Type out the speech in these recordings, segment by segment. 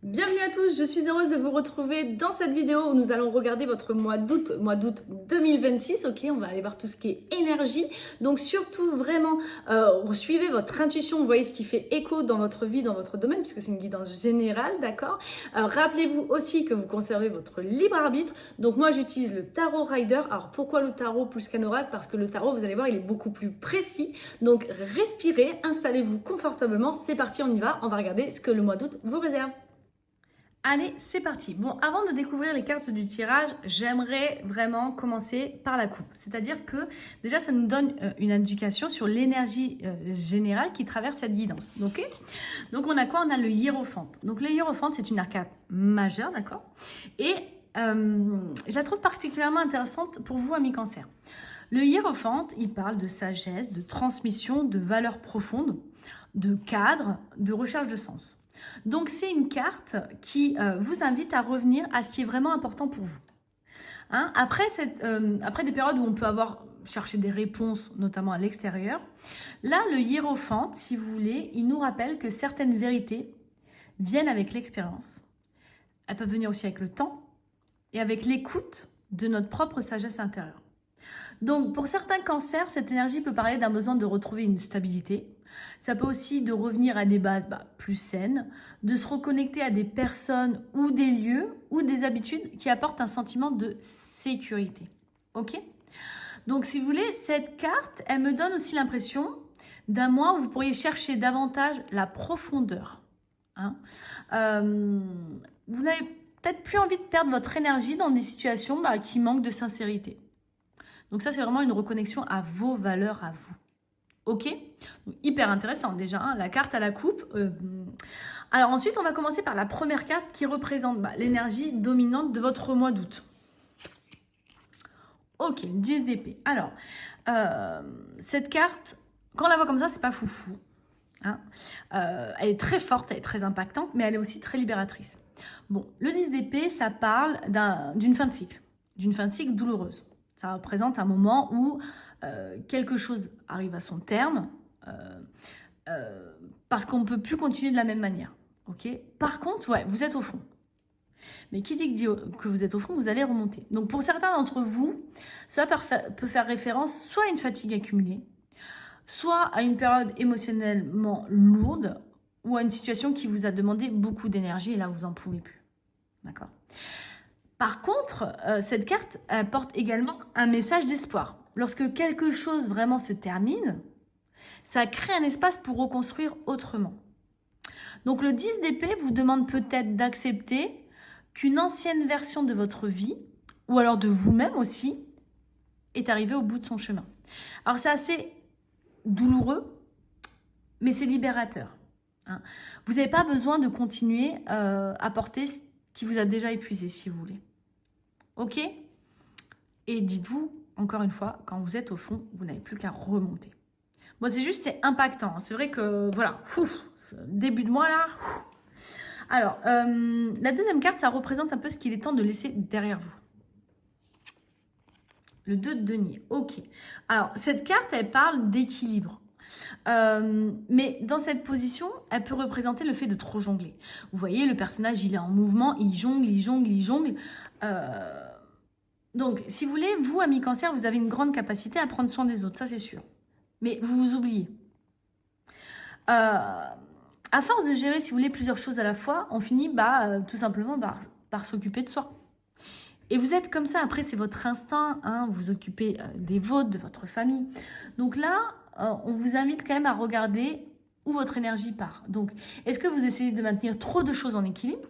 Bienvenue à tous, je suis heureuse de vous retrouver dans cette vidéo où nous allons regarder votre mois d'août 2026. Ok, on va aller voir tout ce qui est énergie. Donc surtout vraiment, suivez votre intuition, vous voyez ce qui fait écho dans votre vie, dans votre domaine, puisque c'est une guidance générale, d'accord. Rappelez-vous aussi que vous conservez votre libre arbitre. Donc moi j'utilise le tarot rider. Alors pourquoi le tarot plus qu'un oracle? Parce que le tarot, vous allez voir, il est beaucoup plus précis. Donc respirez, installez-vous confortablement. C'est parti, on y va. On va regarder ce que le mois d'août vous réserve. Allez, c'est parti. Bon, avant de découvrir les cartes du tirage, j'aimerais vraiment commencer par la coupe. C'est-à-dire que déjà, ça nous donne une indication sur l'énergie générale qui traverse cette guidance. Ok. Donc, on a quoi? On a le hiérophante. Donc, le hiérophante, c'est une arcade majeure, d'accord? Et je la trouve particulièrement intéressante pour vous, amis Cancer. Le hiérophante, il parle de sagesse, de transmission, de valeurs profondes, de cadre, de recherche de sens. Donc, c'est une carte qui vous invite à revenir à ce qui est vraiment important pour vous. Hein, après des périodes où on peut cherché des réponses, notamment à l'extérieur, là, le hiérophante, si vous voulez, il nous rappelle que certaines vérités viennent avec l'expérience. Elles peuvent venir aussi avec le temps et avec l'écoute de notre propre sagesse intérieure. Donc, pour certains cancers, cette énergie peut parler d'un besoin de retrouver une stabilité. Ça peut aussi de revenir à des bases plus saines, de se reconnecter à des personnes ou des lieux ou des habitudes qui apportent un sentiment de sécurité. Ok? Donc, si vous voulez, cette carte, elle me donne aussi l'impression d'un mois où vous pourriez chercher davantage la profondeur. Hein? Vous n'avez peut-être plus envie de perdre votre énergie dans des situations qui manquent de sincérité. Donc ça, c'est vraiment une reconnexion à vos valeurs à vous. Ok? Donc, hyper intéressant déjà, hein, la carte à la coupe. Alors ensuite, on va commencer par la première carte qui représente l'énergie dominante de votre mois d'août. Ok, 10 d'épée. Alors, cette carte, quand on la voit comme ça, c'est pas foufou. Hein. Elle est très forte, elle est très impactante, mais elle est aussi très libératrice. Bon, le 10 d'épée, ça parle d'une fin de cycle douloureuse. Ça représente un moment où quelque chose arrive à son terme parce qu'on ne peut plus continuer de la même manière. Okay. Par contre, ouais, vous êtes au fond. Mais qui dit que vous êtes au fond, vous allez remonter. Donc pour certains d'entre vous, ça peut faire référence soit à une fatigue accumulée, soit à une période émotionnellement lourde ou à une situation qui vous a demandé beaucoup d'énergie et là, vous n'en pouvez plus. D'accord ? Par contre, cette carte apporte également un message d'espoir. Lorsque quelque chose vraiment se termine, ça crée un espace pour reconstruire autrement. Donc le 10 d'épée vous demande peut-être d'accepter qu'une ancienne version de votre vie, ou alors de vous-même aussi, est arrivée au bout de son chemin. Alors c'est assez douloureux, mais c'est libérateur. Hein. Vous n'avez pas besoin de continuer à porter ce qui vous a déjà épuisé, si vous voulez. Ok? Et dites-vous, encore une fois, quand vous êtes au fond, vous n'avez plus qu'à remonter. Bon, c'est impactant. C'est vrai que, voilà, début de mois là. Alors, la deuxième carte, ça représente un peu ce qu'il est temps de laisser derrière vous. Le 2 de denier, ok. Alors, cette carte, elle parle d'équilibre. Mais dans cette position, elle peut représenter le fait de trop jongler. Vous voyez, le personnage, il est en mouvement, il jongle, il jongle, il jongle. Donc, si vous voulez, vous, amis Cancer, vous avez une grande capacité à prendre soin des autres, ça c'est sûr. Mais vous vous oubliez. À force de gérer, si vous voulez, plusieurs choses à la fois, on finit tout simplement par s'occuper de soi. Et vous êtes comme ça, après c'est votre instinct, hein, vous vous occupez des vôtres, de votre famille. Donc là, on vous invite quand même à regarder où votre énergie part. Donc, est-ce que vous essayez de maintenir trop de choses en équilibre ?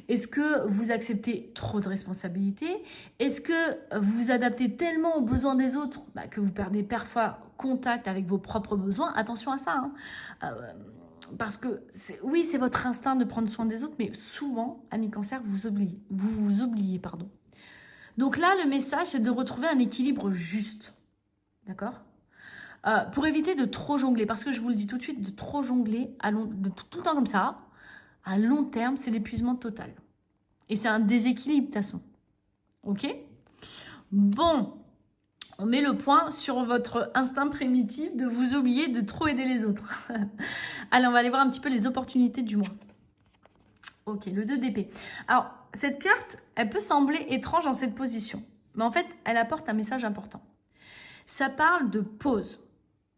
Est-ce que vous acceptez trop de responsabilités? Est-ce que vous vous adaptez tellement aux besoins des autres que vous perdez parfois contact avec vos propres besoins? Attention à ça. Hein. Parce que, oui, c'est votre instinct de prendre soin des autres, mais souvent, amis Cancer, vous vous oubliez. Donc là, le message, c'est de retrouver un équilibre juste. D'accord ? Pour éviter de trop jongler, parce que je vous le dis tout de suite, de trop jongler, tout le temps comme ça, à long terme, c'est l'épuisement total. Et c'est un déséquilibre, de toute façon. Ok ? Bon, on met le point sur votre instinct primitif de vous oublier de trop aider les autres. Allez, on va aller voir un petit peu les opportunités du mois. Ok, le 2 d'épée. Alors, cette carte, elle peut sembler étrange dans cette position. Mais en fait, elle apporte un message important. Ça parle de pause,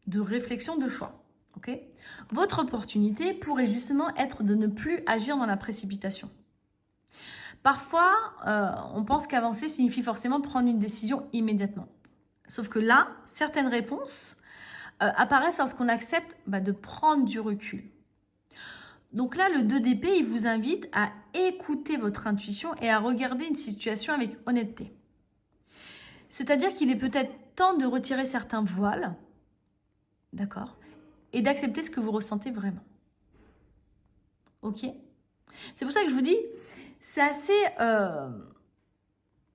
de réflexion, de choix. Ok ? Votre opportunité pourrait justement être de ne plus agir dans la précipitation. Parfois, on pense qu'avancer signifie forcément prendre une décision immédiatement. Sauf que là, certaines réponses apparaissent lorsqu'on accepte de prendre du recul. Donc là, le 2 d'épée, il vous invite à écouter votre intuition et à regarder une situation avec honnêteté. C'est-à-dire qu'il est peut-être temps de retirer certains voiles, d'accord, et d'accepter ce que vous ressentez vraiment. Ok ? C'est pour ça que je vous dis, c'est assez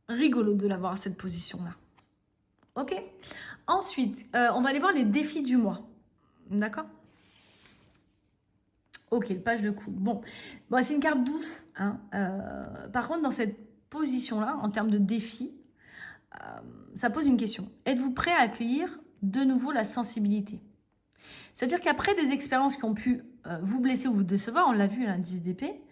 rigolo de l'avoir à cette position-là. Ok ? Ensuite, on va aller voir les défis du mois. D'accord ? Ok, le page de coupe. Bon, c'est une carte douce. Hein. Par contre, dans cette position-là, en termes de défis, ça pose une question. Êtes-vous prêt à accueillir de nouveau la sensibilité ? C'est-à-dire qu'après des expériences qui ont pu vous blesser ou vous décevoir, on l'a vu, l'indice d'épée,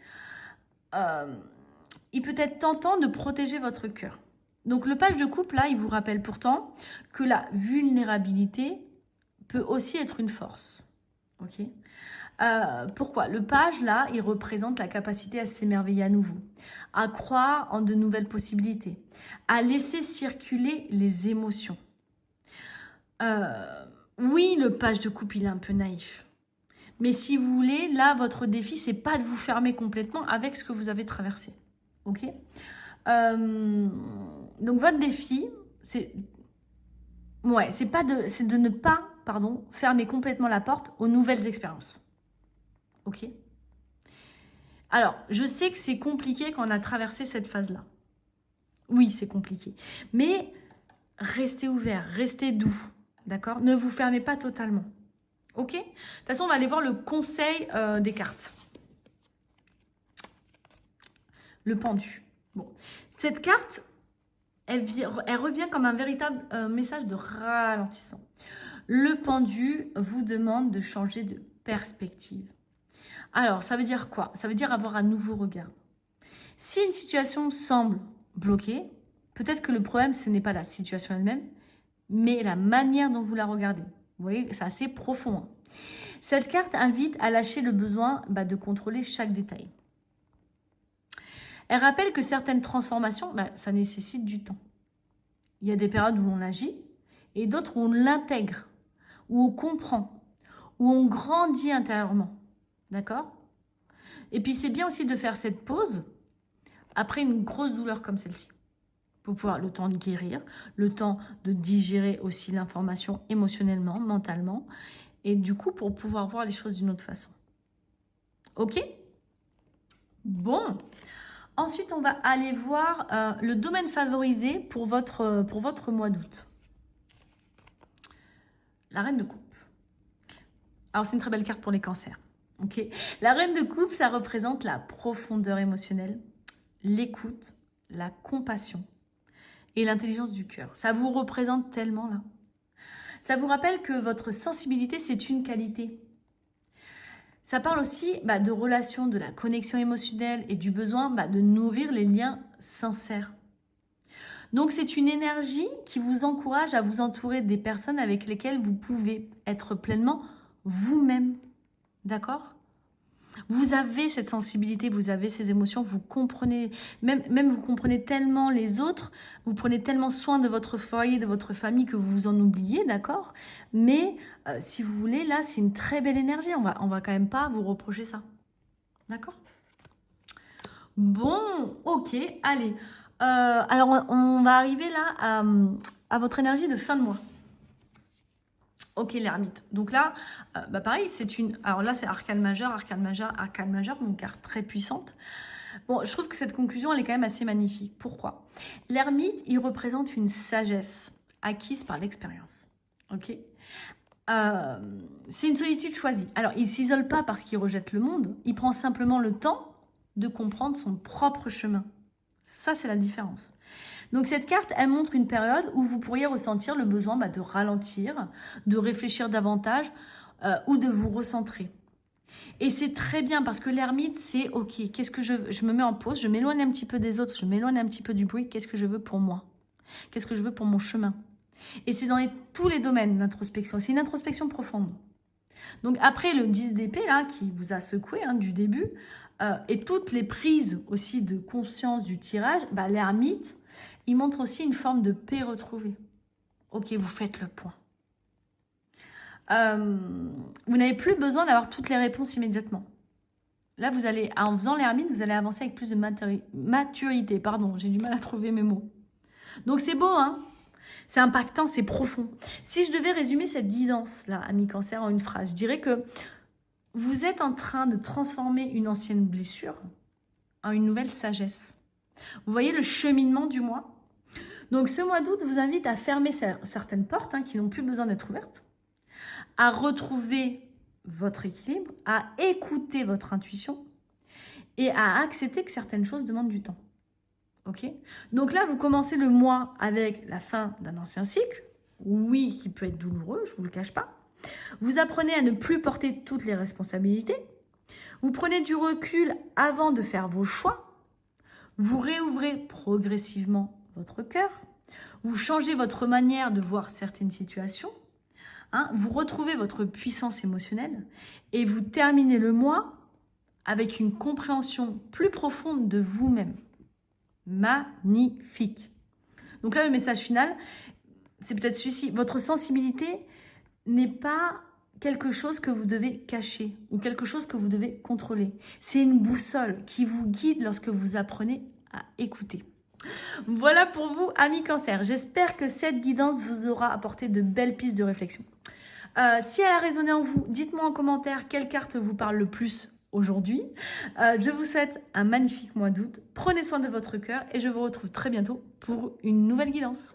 il peut être tentant de protéger votre cœur. Donc le page de coupe, là, il vous rappelle pourtant que la vulnérabilité peut aussi être une force. Ok ? Pourquoi ? Le page, là, il représente la capacité à s'émerveiller à nouveau, à croire en de nouvelles possibilités, à laisser circuler les émotions. Oui, le page de coupe, il est un peu naïf. Mais si vous voulez, là, votre défi, c'est pas de vous fermer complètement avec ce que vous avez traversé. Ok ? Donc, votre défi, c'est de ne pas, fermer complètement la porte aux nouvelles expériences. Ok ? Alors, je sais que c'est compliqué quand on a traversé cette phase-là. Oui, c'est compliqué. Mais restez ouvert, restez doux. D'accord ? Ne vous fermez pas totalement. Ok ? De toute façon, on va aller voir le conseil des cartes. Le pendu. Bon. Cette carte, elle revient comme un véritable message de ralentissement. Le pendu vous demande de changer de perspective. Alors, ça veut dire quoi ? Ça veut dire avoir un nouveau regard. Si une situation semble bloquée, peut-être que le problème, ce n'est pas la situation elle-même, mais la manière dont vous la regardez. Vous voyez, c'est assez profond. Hein. Cette carte invite à lâcher le besoin de contrôler chaque détail. Elle rappelle que certaines transformations, ça nécessite du temps. Il y a des périodes où on agit et d'autres où on l'intègre, où on comprend, où on grandit intérieurement. D'accord ? Et puis, c'est bien aussi de faire cette pause après une grosse douleur comme celle-ci. Pour pouvoir le temps de guérir, le temps de digérer aussi l'information émotionnellement, mentalement, et du coup, pour pouvoir voir les choses d'une autre façon. Ok ? Bon. Ensuite, on va aller voir le domaine favorisé pour votre mois d'août. La reine de coupe. Alors, c'est une très belle carte pour les cancers. Okay. La reine de coupe, ça représente la profondeur émotionnelle, l'écoute, la compassion et l'intelligence du cœur. Ça vous représente tellement là. Ça vous rappelle que votre sensibilité, c'est une qualité. Ça parle aussi de relations, de la connexion émotionnelle et du besoin de nourrir les liens sincères. Donc, c'est une énergie qui vous encourage à vous entourer des personnes avec lesquelles vous pouvez être pleinement vous-même. D'accord ? Vous avez cette sensibilité, vous avez ces émotions, vous comprenez, même vous comprenez tellement les autres, vous prenez tellement soin de votre foyer, de votre famille que vous vous en oubliez, d'accord ? Mais si vous voulez, là, c'est une très belle énergie, on va quand même pas vous reprocher ça. D'accord ? Bon, ok, allez. Alors, on va arriver là à votre énergie de fin de mois. Ok, l'ermite. Donc là, pareil, c'est une... Alors là, c'est arcane majeur, donc carte très puissante. Bon, je trouve que cette conclusion, elle est quand même assez magnifique. Pourquoi ? L'ermite, il représente une sagesse acquise par l'expérience. Ok ? C'est une solitude choisie. Alors, il ne s'isole pas parce qu'il rejette le monde. Il prend simplement le temps de comprendre son propre chemin. Ça, c'est la différence. Donc cette carte, elle montre une période où vous pourriez ressentir le besoin de ralentir, de réfléchir davantage ou de vous recentrer. Et c'est très bien parce que l'ermite, c'est ok, qu'est-ce que je veux? Je me mets en pause, je m'éloigne un petit peu des autres, je m'éloigne un petit peu du bruit. Qu'est-ce que je veux pour moi? Qu'est-ce que je veux pour mon chemin? Et c'est dans tous les domaines l'introspection. C'est une introspection profonde. Donc après le 10 d'épée là, qui vous a secoué du début, et toutes les prises aussi de conscience du tirage, l'ermite, il montre aussi une forme de paix retrouvée. Ok, vous faites le point. Vous n'avez plus besoin d'avoir toutes les réponses immédiatement. Là, vous allez, en faisant l'ermite, vous allez avancer avec plus de maturité. Pardon, j'ai du mal à trouver mes mots. Donc c'est beau, hein? C'est impactant, c'est profond. Si je devais résumer cette guidance-là, ami Cancer, en une phrase, je dirais que vous êtes en train de transformer une ancienne blessure en une nouvelle sagesse. Vous voyez le cheminement du mois? Donc ce mois d'août vous invite à fermer certaines portes qui n'ont plus besoin d'être ouvertes, à retrouver votre équilibre, à écouter votre intuition et à accepter que certaines choses demandent du temps. Ok? Donc là, vous commencez le mois avec la fin d'un ancien cycle, oui, qui peut être douloureux, je ne vous le cache pas. Vous apprenez à ne plus porter toutes les responsabilités. Vous prenez du recul avant de faire vos choix. Vous réouvrez progressivement votre cœur. Vous changez votre manière de voir certaines situations. Vous retrouvez votre puissance émotionnelle et vous terminez le mois avec une compréhension plus profonde de vous-même. Magnifique. Donc là, le message final, c'est peut-être celui-ci. Votre sensibilité n'est pas quelque chose que vous devez cacher ou quelque chose que vous devez contrôler. C'est une boussole qui vous guide lorsque vous apprenez à écouter. Voilà pour vous, amis Cancer. J'espère que cette guidance vous aura apporté de belles pistes de réflexion. Si elle a résonné en vous, dites-moi en commentaire quelle carte vous parle le plus aujourd'hui. Je vous souhaite un magnifique mois d'août. Prenez soin de votre cœur et je vous retrouve très bientôt pour une nouvelle guidance.